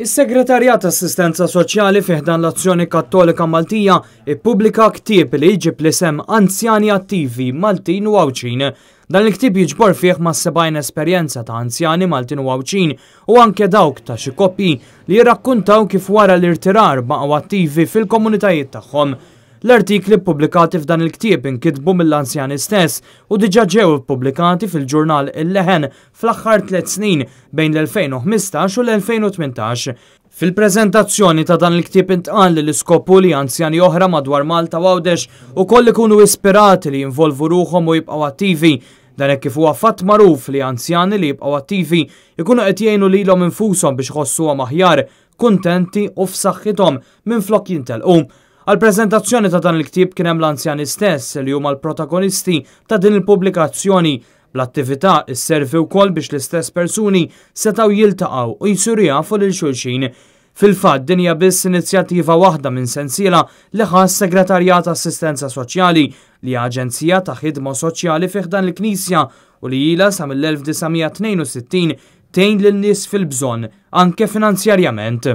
Is-Segretarjat Assistenza Soċjali fi ħdan l-Azzjoni Kattolika Maltija ppubblika ktieb li jġib l-isem Anzjani Attivi Maltin u Għawdxin. Dan il-ktieb jiġbor fih ma' 70 esperjenza ta' Anzjani Maltin u Għawdxin u anke dawk ta' xi koppji li jirrakkuntaw kif wara l-irtirar baqgħu attivi fil-komunitajiet tagħhom. L-artikli ppubblikati f'dan il-ktieb inkitbu mill-Anzjani stess u diġà ġew ippubblikati fil-ġurnal l-Leħen fl-aħħar 3 snin bejn l-2015 u l-2018. Fil-preżentazzjoni ta' dan il-ktieb intqal li l-iskopu li anzjani oħra madwar Malta u Għawdex ukoll ikunu ispirati li jinvolvu ruħhom u jibqgħu attivi. Dan hekk kif huwa fatt magħruf li anzjani li jibqgħu attivi jkunu qed jgħinu lilhom infushom biex ħossuhom aħjar, kuntenti u f'saħħithom minflok jintelqu. Għal-preżentazzjoni ta' dan il-ktieb kien hemm l-anzjani stess li huma l-protagonisti ta' din il-pubblikazzjoni. Bl-attività isservi wkoll biex l-istess persuni setgħu jiltaqgħu u jsiru jafu lil xulxin. Fil-fatt din hija biss inizjattiva waħda minn sensiela li ħass Segretarjat Assistenza Soċjali li hija aġenzija ta' ħidma soċjali fi ħdan il-Knisja u li ilha sa mill-1962 tgħin lin-nies fil-bżonn anke finanzjarjament.